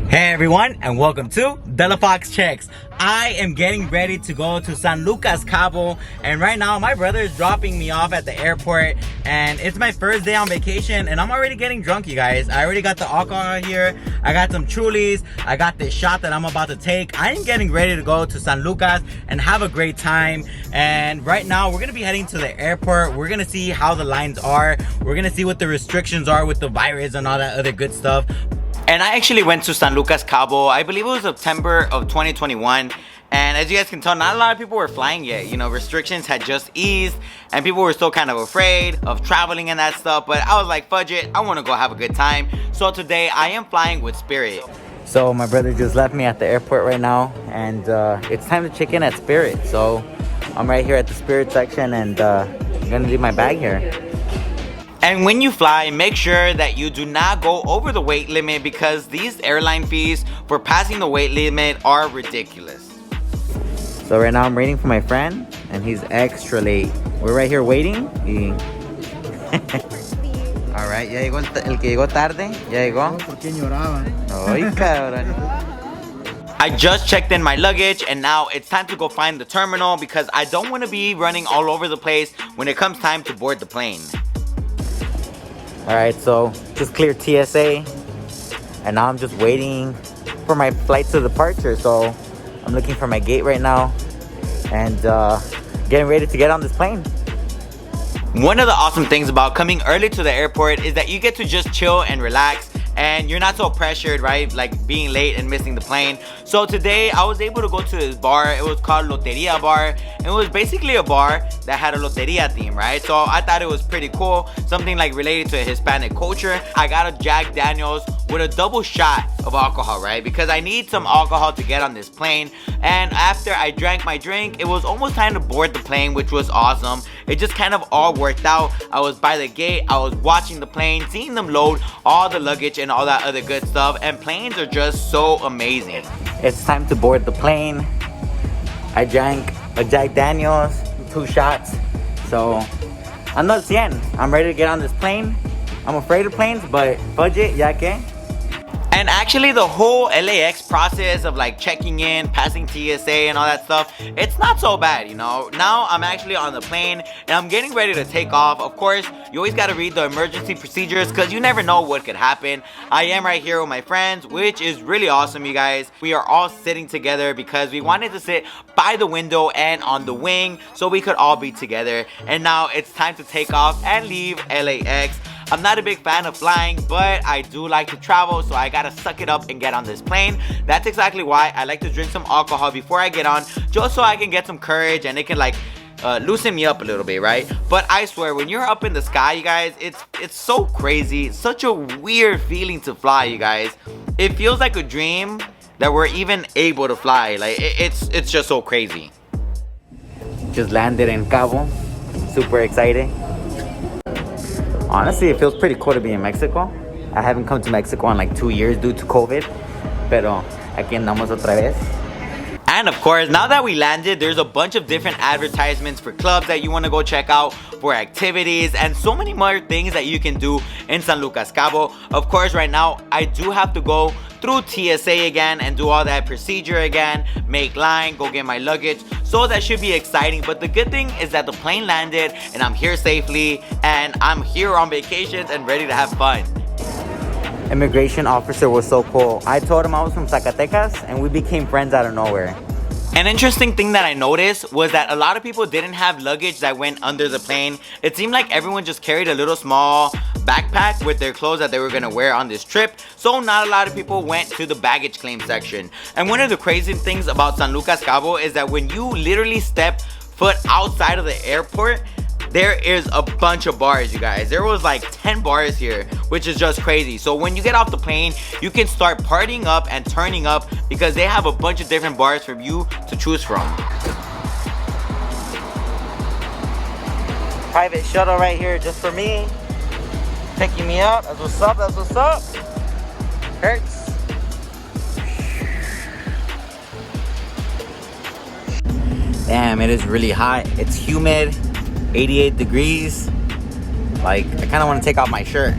Hey everyone, and welcome to Della Fox Checks. I am getting ready to go to San Lucas Cabo, and right now my brother is dropping me off at the airport, and it's my first day on vacation, and I'm already getting drunk, you guys. I already got the alcohol here. I got some Trulies. I got this shot that I'm about to take. I am getting ready to go to San Lucas and have a great time. And right now we're gonna be heading to the airport. We're gonna see how the lines are. We're gonna see what the restrictions are with the virus and all that other good stuff. And I actually went to San Lucas Cabo, I believe it was September of 2021. And as you guys can tell, not a lot of people were flying yet. You know, restrictions had just eased and people were still kind of afraid of traveling and that stuff. But I was like, fudge it, I want to go have a good time. So today I am flying with Spirit. So my brother just left me at the airport right now, and it's time to check in at Spirit. So I'm right here at the Spirit section, and I'm gonna leave my bag here. And when you fly, make sure that you do not go over the weight limit, because these airline fees for passing the weight limit are ridiculous. So right now I'm waiting for my friend, and he's extra late. We're right here waiting. Alright, ya llegó el que llegó tarde. Ya llegó. Porque lloraban. Ay, cabrón. I just checked in my luggage, and now it's time to go find the terminal, because I don't want to be running all over the place when it comes time to board the plane. Alright, so just cleared TSA, and now I'm just waiting for my flight to departure. So I'm looking for my gate right now, and getting ready to get on this plane. One of the awesome things about coming early to the airport is that you get to just chill and relax, and you're not so pressured, right? Like being late and missing the plane. So today I was able to go to this bar. It was called Loteria Bar, and it was basically a bar that had a Loteria theme, right? So I thought it was pretty cool, something like related to Hispanic culture. I got a Jack Daniels with a double shot of alcohol, right? Because I need some alcohol to get on this plane. And after I drank my drink, it was almost time to board the plane, which was awesome. It just kind of all worked out. I was by the gate, I was watching the plane, seeing them load all the luggage and all that other good stuff. And planes are just so amazing. It's time to board the plane. I drank a Jack Daniels, 2 shots. So I'm not 100. I'm ready to get on this plane. I'm afraid of planes, but budget, ya que. And actually the whole LAX process of like checking in, passing TSA and all that stuff, it's not so bad, you know. Now I'm actually on the plane and I'm getting ready to take off. Of course, you always got to read the emergency procedures, because you never know what could happen. I am right here with my friends, which is really awesome, you guys. We are all sitting together because we wanted to sit by the window and on the wing so we could all be together. And now it's time to take off and leave LAX. I'm not a big fan of flying, but I do like to travel, so I gotta suck it up and get on this plane. That's exactly why I like to drink some alcohol before I get on, just so I can get some courage and it can like loosen me up a little bit, right? But I swear, when you're up in the sky, you guys, it's so crazy. It's such a weird feeling to fly, you guys. It feels like a dream that we're even able to fly. Like it's just so crazy. Just landed in Cabo. Super excited. Honestly, it feels pretty cool to be in Mexico. I haven't come to Mexico in like 2 years due to COVID. Pero aquí andamos otra vez. And of course, now that we landed, there's a bunch of different advertisements for clubs that you want to go check out, for activities, and so many more things that you can do in San Lucas Cabo. Of course, right now, I do have to go through TSA again and do all that procedure again, make line, go get my luggage. So that should be exciting. But the good thing is that the plane landed and I'm here safely, and I'm here on vacations and ready to have fun. Immigration officer was so cool. I told him I was from Zacatecas, and we became friends out of nowhere. An interesting thing that I noticed was that a lot of people didn't have luggage that went under the plane. It seemed like everyone just carried a little small backpack with their clothes that they were gonna wear on this trip. So not a lot of people went to the baggage claim section. And one of the crazy things about San Lucas Cabo is that when you literally step foot outside of the airport, there is a bunch of bars, you guys. There was like 10 bars here, which is just crazy. So when you get off the plane, you can start partying up and turning up, because they have a bunch of different bars for you to choose from. Private shuttle right here just for me, picking me up. That's what's up, that's what's up. Hurts. Damn, it is really hot. It's humid. 88 degrees. Like, I kind of want to take off my shirt.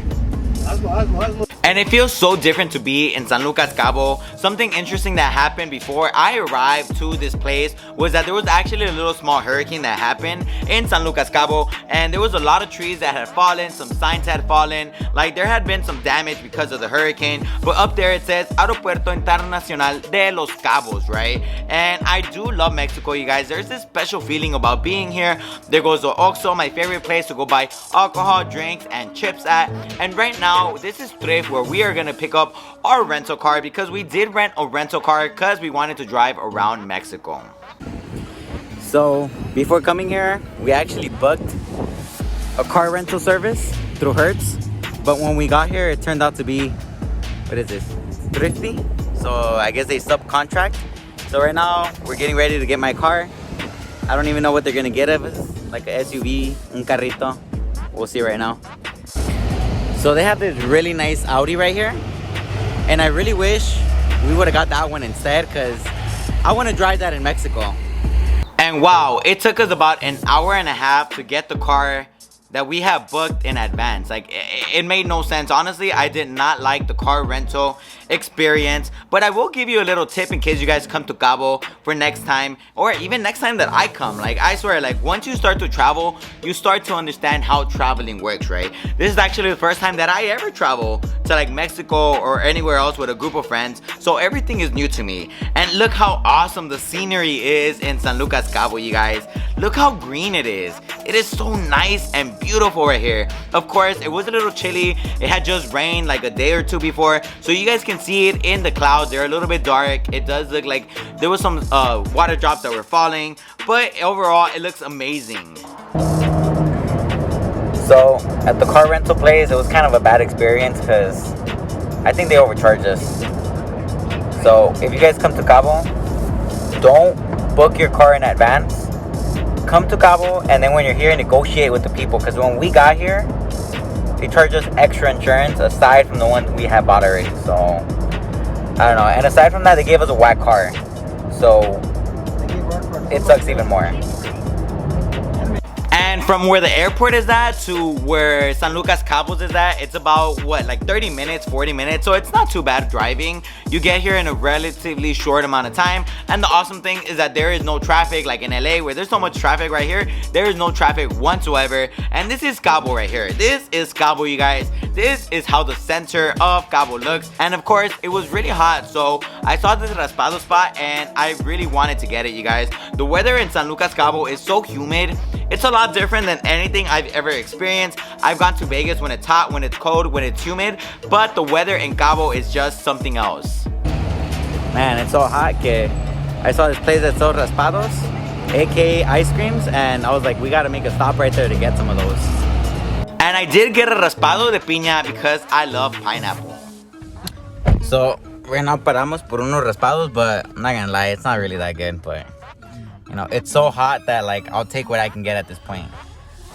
And it feels so different to be in San Lucas Cabo. Something interesting that happened before I arrived to this place was that there was actually a little small hurricane that happened in San Lucas Cabo, and there was a lot of trees that had fallen, some signs had fallen, like there had been some damage because of the hurricane. But up there it says Aeropuerto Internacional de los Cabos, right? And I do love Mexico, you guys. There's this special feeling about being here. There goes the Oxxo, my favorite place to go buy alcohol, drinks, and chips at. And right now, this is Thrift, where we are gonna pick up our rental car because we did rent a rental car because we wanted to drive around Mexico. So before coming here, we actually booked a car rental service through Hertz, but when we got here, it turned out to be, what is this, Thrifty? So I guess they subcontract. So right now, we're getting ready to get my car. I don't even know what they're gonna get of us, like a SUV, un carrito. We'll see right now. So they have this really nice Audi right here, and I really wish we would have got that one instead because I want to drive that in Mexico. And wow, it took us about an hour and a half to get the car that we have booked in advance. Like, it made no sense. Honestly, I did not like the car rental experience, but I will give you a little tip in case you guys come to Cabo for next time, or even next time that I come. Like, I swear, like, once you start to travel, you start to understand how traveling works, right? This is actually the first time that I ever travel to like Mexico or anywhere else with a group of friends, so everything is new to me. And look how awesome the scenery is in San Lucas Cabo, you guys. Look how green it is. It is so nice and beautiful right here. Of course, it was a little chilly. It had just rained like a day or two before, so you guys can see it in the clouds. They're a little bit dark. It does look like there was some water drops that were falling, but overall it looks amazing. So at the car rental place, it was kind of a bad experience because I think they overcharged us. So if you guys come to Cabo, don't book your car in advance. Come to Cabo, and then when you're here, negotiate with the people, because when we got here, they charged us extra insurance aside from the one we had bought already. So I don't know. And aside from that, they gave us a whack car, so it sucks even more. And from where the airport is at to where San Lucas Cabos is at, it's about what, like 30 minutes, 40 minutes. So it's not too bad driving. You get here in a relatively short amount of time. And the awesome thing is that there is no traffic like in LA, where there's so much traffic. Right here, there is no traffic whatsoever. And this is Cabo right here. This is Cabo, you guys. This is how the center of Cabo looks. And of course, it was really hot, so I saw this Raspados spot and I really wanted to get it, you guys. The weather in San Lucas Cabo is so humid. It's a lot different than anything I've ever experienced. I've gone to Vegas when it's hot, when it's cold, when it's humid, but the weather in Cabo is just something else. Man, it's so hot que I saw this place that sold Raspados, aka ice creams, and I was like, we gotta make a stop right there to get some of those. And I did get a raspado de piña because I love pineapple. So right now paramos por unos raspados, but I'm not gonna lie, it's not really that good, but you know, it's so hot that like I'll take what I can get at this point.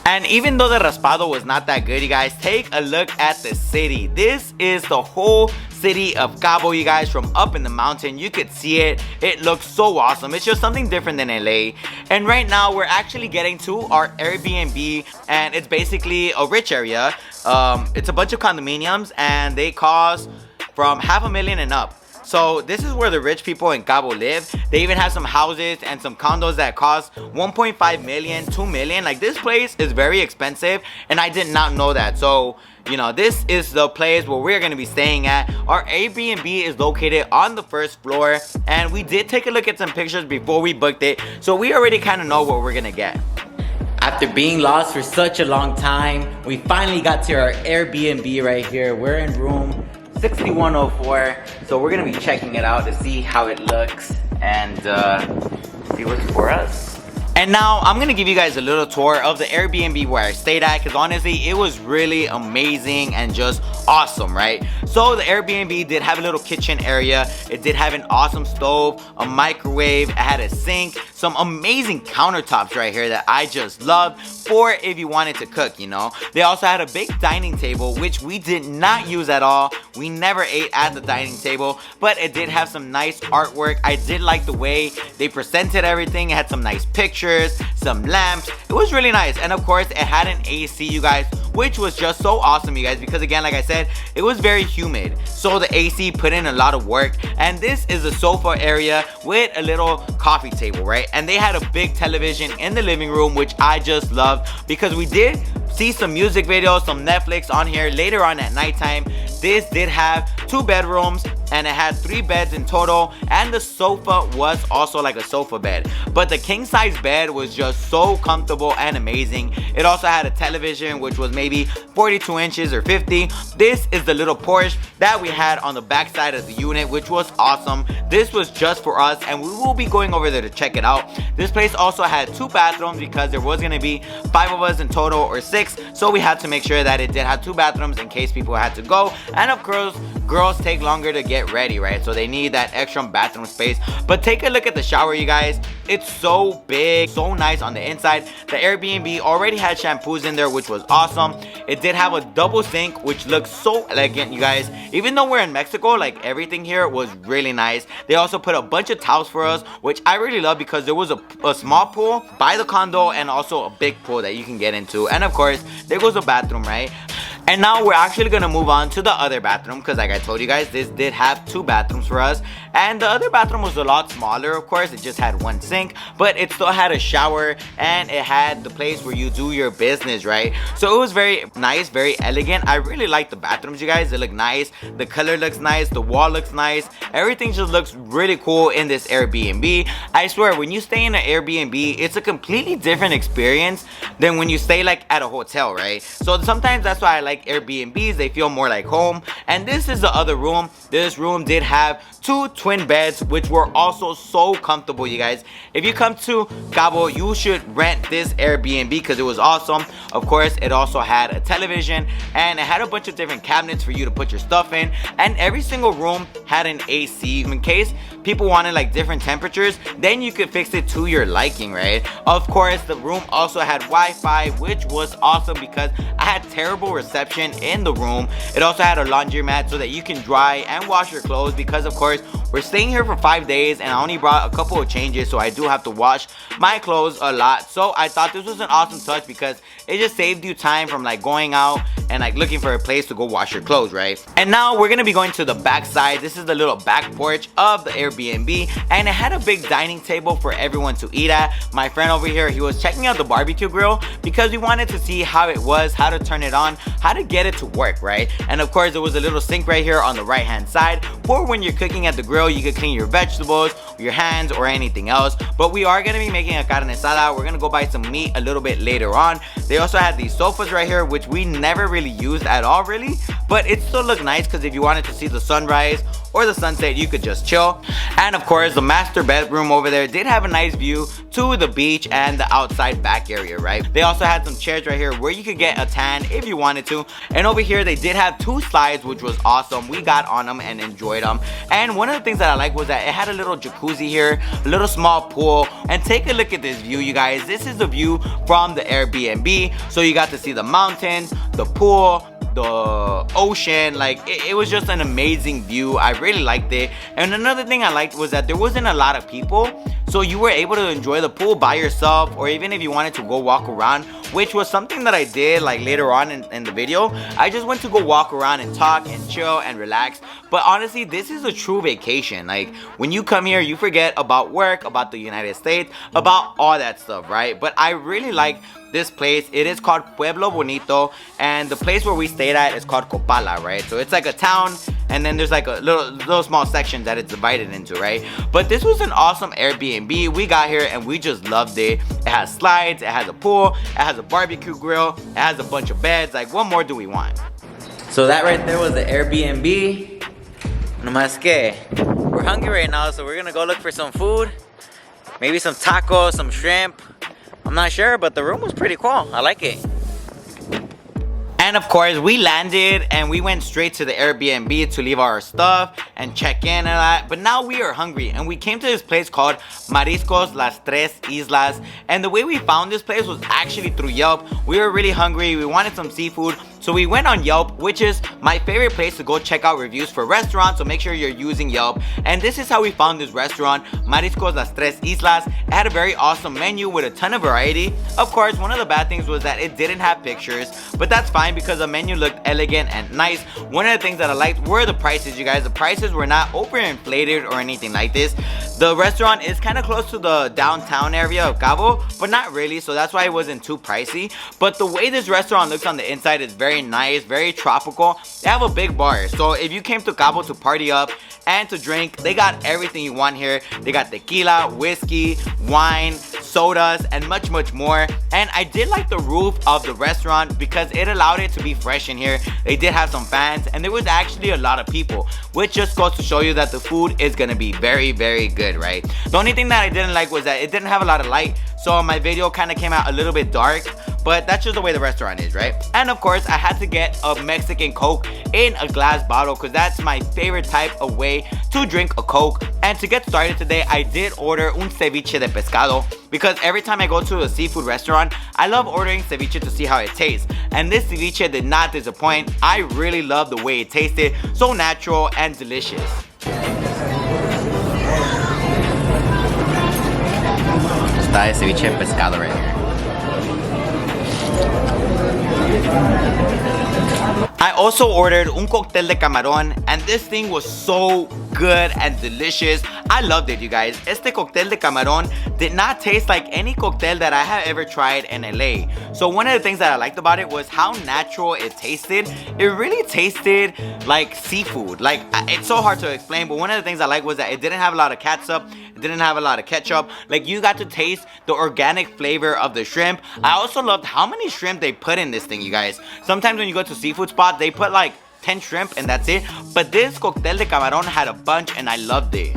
And even though the raspado was not that good, you guys, take a look at the city. This is the whole city of Cabo, you guys, from up in the mountain. You could see it. It looks so awesome. It's just something different than LA. And right now we're actually getting to our Airbnb, and it's basically a rich area. It's a bunch of condominiums, and they cost from $500,000 and up. So this is where the rich people in Cabo live. They even have some houses and some condos that cost 1.5 million, 2 million. Like, this place is very expensive, and I did not know that. So, you know, this is the place where we're gonna be staying at. Our Airbnb is located on the first floor, and we did take a look at some pictures before we booked it, so we already kind of know what we're gonna get. After being lost for such a long time, we finally got to our Airbnb right here. We're in room 6104, so we're gonna be checking it out to see how it looks and see what's for us. And now I'm gonna give you guys a little tour of the Airbnb where I stayed at, because honestly it was really amazing and just awesome, right? So the Airbnb did have a little kitchen area. It did have an awesome stove, a microwave, it had a sink, some amazing countertops right here that I just loved for if you wanted to cook, you know. They also had a big dining table, which we did not use at all. We never ate at the dining table, but it did have some nice artwork. I did like the way they presented everything. It had some nice pictures, some lamps. It was really nice. And of course, it had an AC, you guys, which was just so awesome, you guys, because again, like I said, it was very humid, so the AC put in a lot of work. And this is a sofa area with a little coffee table, right? And they had a big television in the living room, which I just loved, because we did see some music videos, some Netflix on here later on at nighttime. This did have 2 bedrooms and it had 3 beds in total, and the sofa was also like a sofa bed, but the king size bed was just so comfortable and amazing. It also had a television which was maybe 42 inches or 50. This is the little porch that we had on the back side of the unit, which was awesome. This was just for us, and we will be going over there to check it out. This place also had 2 bathrooms because there was going to be 5 of us in total, or 6, so we had to make sure that it did have 2 bathrooms in case people had to go. And of course, girls take longer to get ready, right? So they need that extra bathroom space. But take a look at the shower, you guys. It's so big, so nice on the inside. The Airbnb already had shampoos in there, which was awesome. It did have a double sink, which looks so elegant, you guys. Even though we're in Mexico, like, everything here was really nice. They also put a bunch of towels for us, which I really love, because there was a small pool by the condo and also a big pool that you can get into. And of course, there goes a bathroom, right? And now we're actually gonna move on to the other bathroom, because like I told you guys, this did have 2 bathrooms for us, and the other bathroom was a lot smaller. Of course, it just had 1 sink, but it still had a shower, and it had the place where you do your business, right? So it was very nice, very elegant. I really like the bathrooms, you guys. They look nice, the color looks nice, the wall looks nice, everything just looks really cool in this Airbnb. I swear, when you stay in an Airbnb, it's a completely different experience than when you stay like at a hotel, right? So sometimes that's why I like Airbnbs. They feel more like home. And this is the other room. This room did have 2 twin beds, which were also so comfortable, you guys. If you come to Cabo, you should rent this Airbnb because it was awesome. Of course, it also had a television, and it had a bunch of different cabinets for you to put your stuff in, and every single room had an AC in case people wanted like different temperatures. Then you could fix it to your liking, right? Of course, the room also had Wi-Fi, which was awesome because I had terrible reception in the room. It also had a laundromat so that you can dry and wash your clothes, because of course we're staying here for 5 days and I only brought a couple of changes, so I do have to wash my clothes a lot. So I thought this was an awesome touch because it just saved you time from like going out and like looking for a place to go wash your clothes, right? And now we're gonna be going to the back side. This is the little back porch of the Airbnb, and it had a big dining table for everyone to eat at. My friend over here, he was checking out the barbecue grill because we wanted to see how it was, how to turn it on, how to get it to work, right? And of course, there was a little sink right here on the right hand side for when you're cooking at the grill, you could clean your vegetables, your hands, or anything else. But we are gonna be making a carne asada. We're gonna go buy some meat a little bit later on. They also had these sofas right here, which we never really used at all, really, but it still looked nice because if you wanted to see the sunrise or the sunset, you could just chill. And of course, the master bedroom over there did have a nice view to the beach and the outside back area, right? They also had some chairs right here where you could get a tan if you wanted to. And over here, they did have 2 slides, which was awesome. We got on them and enjoyed them. And one of the things that I liked was that it had a little jacuzzi here, a little small pool. And take a look at this view, you guys. This is the view from the Airbnb. So you got to see the mountains, the pool, the ocean. Like it was just an amazing view. I really liked it. And another thing I liked was that there wasn't a lot of people, so you were able to enjoy the pool by yourself, or even if you wanted to go walk around, which was something that I did like later on in the video. I just went to go walk around and talk and chill and relax. But honestly, this is a true vacation. Like when you come here, you forget about work, about the United States, about all that stuff, right? But I really like this place. It is called Pueblo Bonito, and the place where we stayed at is called Copala, right? So it's like a town, and then there's like a little small section that it's divided into, right? But this was an awesome Airbnb. We got here and we just loved it. It has slides, it has a pool, it has a barbecue grill, it has a bunch of beds. Like, what more do we want? So that right there was the Airbnb. Nomás que we're hungry right now, so we're gonna go look for some food. Maybe some tacos, some shrimp. I'm not sure, but the room was pretty cool. I like it. And of course, we landed and we went straight to the Airbnb to leave our stuff and check in and all that. But now we are hungry and we came to this place called Mariscos Las Tres Islas. And the way we found this place was actually through Yelp. We were really hungry. We wanted some seafood. So we went on Yelp, which is my favorite place to go check out reviews for restaurants, so make sure you're using Yelp. And this is how we found this restaurant, Mariscos Las Tres Islas. It had a very awesome menu with a ton of variety. Of course, one of the bad things was that it didn't have pictures, but that's fine because the menu looked elegant and nice. One of the things that I liked were the prices, you guys. The prices were not overinflated or anything like this. The restaurant is kind of close to the downtown area of Cabo, but not really, so that's why it wasn't too pricey. But the way this restaurant looks on the inside is very nice, very tropical. They have a big bar, so if you came to Cabo to party up and to drink, they got everything you want here. They got tequila, whiskey, wine, sodas, and much more. And I did like the roof of the restaurant because it allowed it to be fresh in here. They did have some fans, and there was actually a lot of people, which just goes to show you that the food is gonna be very good, right? The only thing that I didn't like was that it didn't have a lot of light, so my video kind of came out a little bit dark, but that's just the way the restaurant is, right? And of course, I had to get a Mexican Coke in a glass bottle because that's my favorite type of way to drink a Coke. And to get started today, I did order un ceviche de pescado because every time I go to a seafood restaurant, I love ordering ceviche to see how it tastes. And this ceviche did not disappoint. I really love the way it tasted, so natural and delicious. Está el ceviche de pescado right here. I also ordered un cóctel de camarón, and this thing was so good and delicious. I loved it, you guys. Este cóctel de camarón did not taste like any cóctel that I have ever tried in LA. So one of the things that I liked about it was how natural it tasted. It really tasted like seafood. Like, it's so hard to explain, but one of the things I liked was that it didn't have a lot of catsup. It didn't have a lot of ketchup. Like, you got to taste the organic flavor of the shrimp. I also loved how many shrimp they put in this thing, you guys. Sometimes when you go to seafood spots, they put like 10 shrimp and that's it. But this cóctel de camarón had a bunch and I loved it.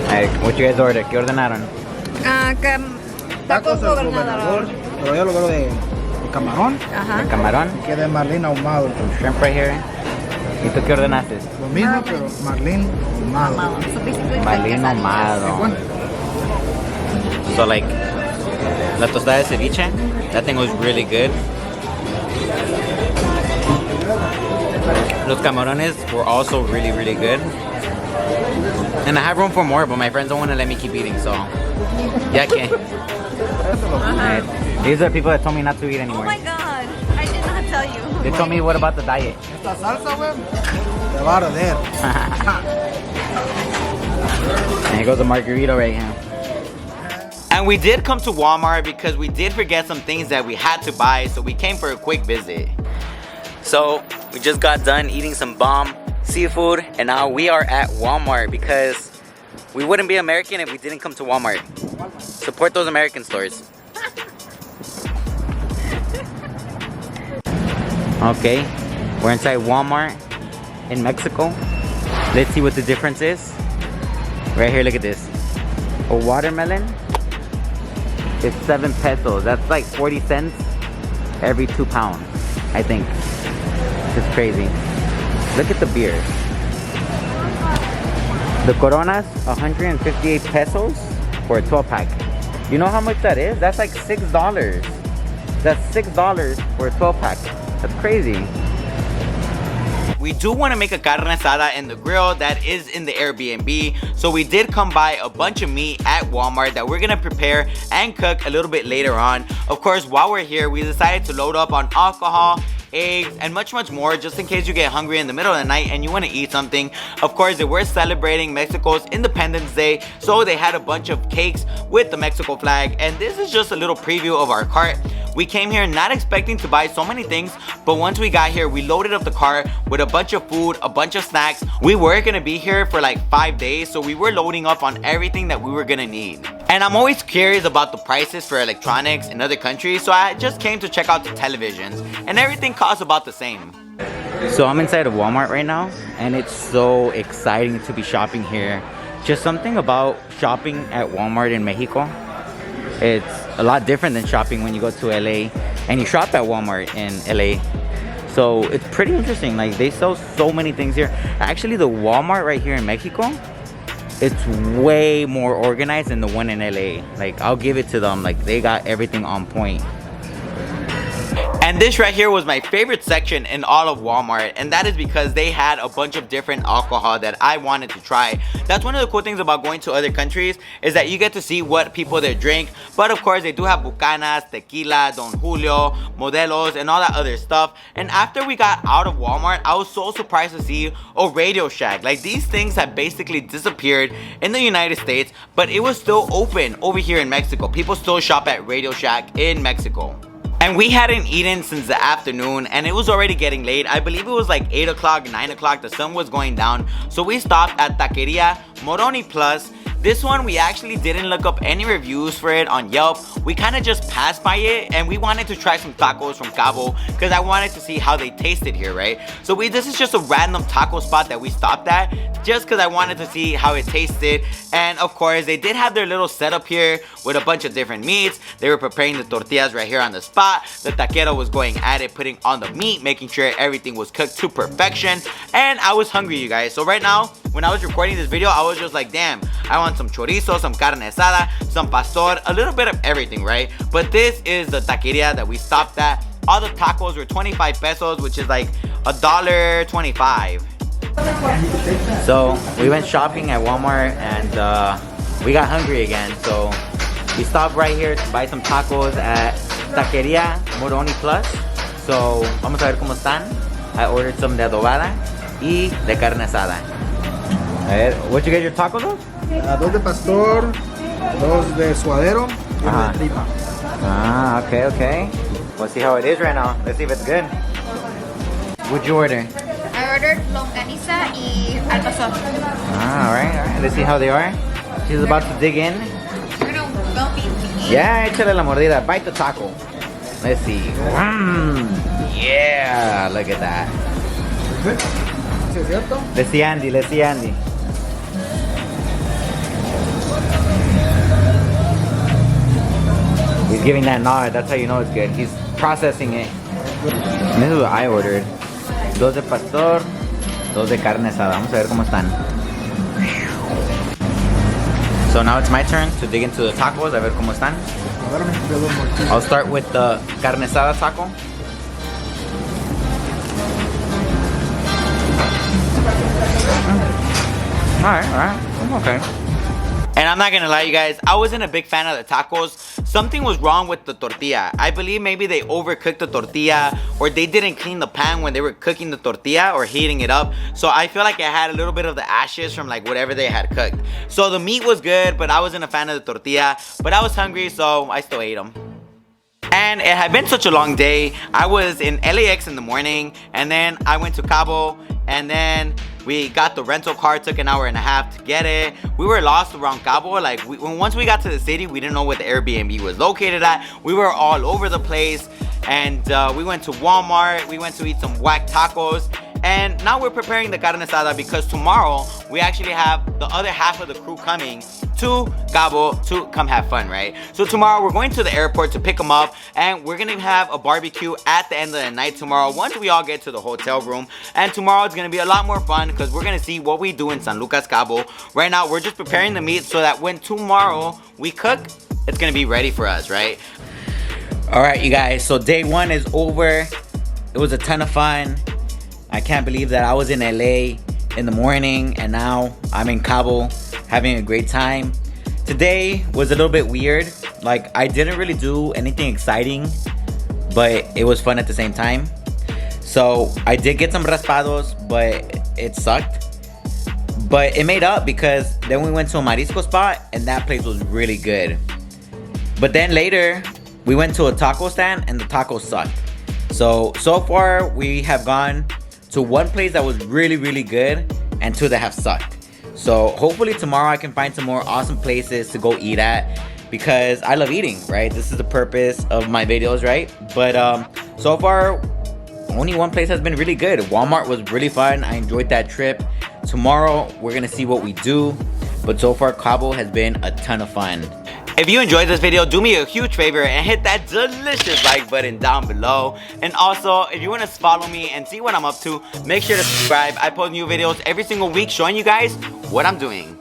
Hey, what you guys ordered? ¿Qué ordenaron? Tacos gobernador. Pero yo lo quiero de camarón. ¿De camarón? Que de marlín ahumado. Some shrimp right here. ¿Y tú qué ordenaste? Lo mismo, pero marlín ahumado. Marlín ahumado. So like, la tostada de ceviche, that thing was really good. Los camarones were also really good. And I have room for more, but my friends don't want to let me keep eating, so yeah, I can't. These are people that told me not to eat anymore. Oh my god, I did not tell you. They told me, what about the diet? Esta salsa, güey, te va a arder. And here goes the margarita right here. And we did come to Walmart because we did forget some things that we had to buy, so we came for a quick visit. So we just got done eating some bomb seafood, and now we are at Walmart because we wouldn't be American if we didn't come to Walmart. Support those American stores. Okay, we're inside Walmart in Mexico. Let's see what the difference is. Right here, look at this. A watermelon is 7 pesos. That's like 40 cents every 2 pounds, I think. It's crazy. Look at the beer. The Corona's 158 pesos for a 12 pack. You know how much that is? That's like $6. That's $6 for a 12 pack. That's crazy. We do want to make a carne asada in the grill that is in the Airbnb, so we did come by a bunch of meat at Walmart that we're gonna prepare and cook a little bit later on. Of course, while we're here, we decided to load up on alcohol, eggs, and much more, just in case you get hungry in the middle of the night and you want to eat something. Of course, they were celebrating Mexico's Independence Day, so they had a bunch of cakes with the Mexico flag, and this is just a little preview of our cart. We came here not expecting to buy so many things, but once we got here, we loaded up the cart with a bunch of food, a bunch of snacks. We were gonna be here for like 5 days, so we were loading up on everything that we were gonna need. And I'm always curious about the prices for electronics in other countries, so I just came to check out the televisions, and everything costs about the same. So I'm inside of Walmart right now, and it's so exciting to be shopping here. Just something about shopping at Walmart in Mexico. It's a lot different than shopping when you go to LA and you shop at Walmart in LA. So it's pretty interesting. Like, they sell so many things here. Actually, the Walmart right here in Mexico it's way more organized than the one in LA. Like, I'll give it to them. Like, they got everything on point. And this right here was my favorite section in all of Walmart, and that is because they had a bunch of different alcohol that I wanted to try. That's one of the cool things about going to other countries, is that you get to see what people there drink. But of course, they do have Bucanas, Tequila, Don Julio, Modelos, and all that other stuff. And after we got out of Walmart, I was so surprised to see a Radio Shack. Like, these things have basically disappeared in the United States, but it was still open over here in Mexico. People still shop at Radio Shack in Mexico. And we hadn't eaten since the afternoon, and it was already getting late. I believe it was like 8 o'clock, 9 o'clock, the sun was going down. So we stopped at Taqueria Moroni Plus. This one, we actually didn't look up any reviews for it on Yelp. We kind of just passed by it, and we wanted to try some tacos from Cabo because I wanted to see how they tasted here, right? So this is just a random taco spot that we stopped at just because I wanted to see how it tasted. And of course, they did have their little setup here with a bunch of different meats. They were preparing the tortillas right here on the spot. The taquero was going at it, putting on the meat, making sure everything was cooked to perfection. And I was hungry, you guys. So right now, when I was recording this video, I was just like, damn, I want some chorizo, some carne asada, some pastor, a little bit of everything, right? But this is the taqueria that we stopped at. All the tacos were 25 pesos, which is like $1.25. So we went shopping at Walmart, and we got hungry again. So we stopped right here to buy some tacos at Taqueria Moroni Plus. So vamos a ver cómo están. I ordered some de adobada y de carne asada. A ver, what'd you get your tacos of? Dos de pastor, dos de suadero, y una de tripa. Ah, okay, okay. We'll see how it is right now. Let's see if it's good. What'd you order? I ordered longaniza y al pastor. Ah, alright. Let's see how they are. She's about to dig in. You're gonna go be. Yeah, échale la mordida. Bite the taco. Let's see. Yeah, look at that. ¿Sí es cierto? Let's see Andy, let's see Andy. He's giving that nod, that's how you know it's good. He's processing it. And this is what I ordered. Dos de pastor, dos de carne asada. Vamos a ver cómo están. So now it's my turn to dig into the tacos, a ver cómo están. I'll start with the carne asada taco. Alright, I'm okay. And I'm not gonna lie, you guys, I wasn't a big fan of the tacos. Something was wrong with the tortilla. I believe maybe they overcooked the tortilla, or they didn't clean the pan when they were cooking the tortilla or heating it up. So I feel like it had a little bit of the ashes from like whatever they had cooked. So the meat was good, but I wasn't a fan of the tortilla. But I was hungry, so I still ate them. And it had been such a long day. I was in LAX in the morning, and then I went to Cabo, and then we got the rental car. Took an hour and a half to get it. We were lost around Cabo. Like, once we got to the city, we didn't know where the Airbnb was located at. We were all over the place, and we went to Walmart. We went to eat some whack tacos. And now we're preparing the carne asada because tomorrow we actually have the other half of the crew coming to Cabo to come have fun, right? So tomorrow we're going to the airport to pick them up, and we're gonna have a barbecue at the end of the night tomorrow once we all get to the hotel room. And tomorrow it's gonna be a lot more fun because we're gonna see what we do in San Lucas Cabo. Right now we're just preparing the meat so that when tomorrow we cook, it's gonna be ready for us, right? All right, you guys, so day one is over. It was a ton of fun. I can't believe that I was in LA in the morning and now I'm in Cabo having a great time. Today was a little bit weird. Like, I didn't really do anything exciting, but it was fun at the same time. So I did get some Raspados, but it sucked. But it made up because then we went to a Mariscos spot and that place was really good. But then later we went to a taco stand and the tacos sucked. So far we have gone to one place that was really, really good and two that have sucked. So hopefully tomorrow I can find some more awesome places to go eat at because I love eating, right? This is the purpose of my videos, right? But so far, only one place has been really good. Walmart was really fun. I enjoyed that trip. Tomorrow, we're gonna see what we do. But so far, Cabo has been a ton of fun. If you enjoyed this video, do me a huge favor and hit that delicious like button down below. And also, if you want to follow me and see what I'm up to, make sure to subscribe. I post new videos every single week showing you guys what I'm doing.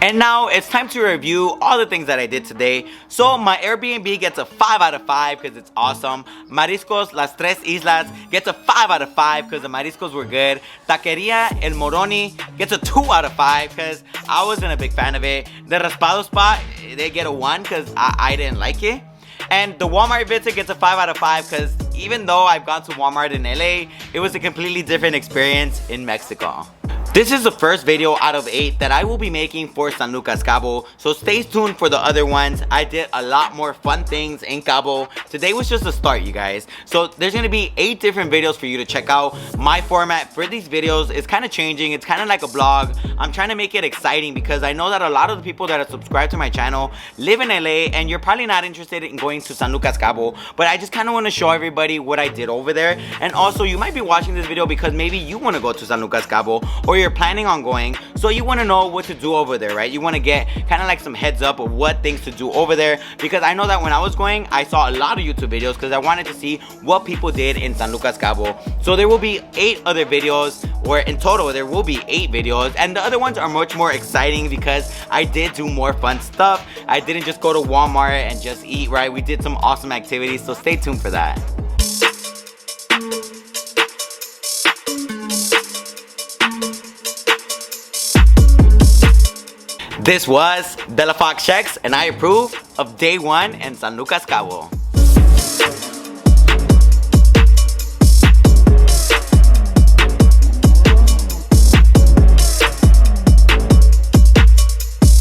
And now it's time to review all the things that I did today. So my Airbnb gets a 5 out of 5 because it's awesome. Mariscos Las Tres Islas gets a 5 out of 5 because the mariscos were good. Taqueria El Moroni gets a 2 out of 5 because I wasn't a big fan of it. The Raspados spot, they get a 1 because I didn't like it. And the Walmart visit gets a 5 out of 5 because even though I've gone to Walmart in LA, it was a completely different experience in Mexico. This is the first video out of 8 that I will be making for San Lucas Cabo, so stay tuned for the other ones. I did a lot more fun things in Cabo. Today was just the start, you guys. So there's gonna be 8 different videos for you to check out. My format for these videos is kind of changing. It's kind of like a vlog. I'm trying to make it exciting because I know that a lot of the people that are subscribed to my channel live in LA and you're probably not interested in going to San Lucas Cabo, but I just kind of want to show everybody what I did over there. And also you might be watching this video because maybe you want to go to San Lucas Cabo or you're planning on going, so you want to know what to do over there, right? You want to get kind of like some heads up of what things to do over there, because I know that when I was going, I saw a lot of YouTube videos because I wanted to see what people did in San Lucas Cabo. So there will be 8 other videos, or in total there will be 8 videos, and the other ones are much more exciting because I did do more fun stuff. I didn't just go to Walmart and just eat, right? We did some awesome activities, so stay tuned for that. This was Della Fox Checks, and I approve of day 1 in San Lucas Cabo.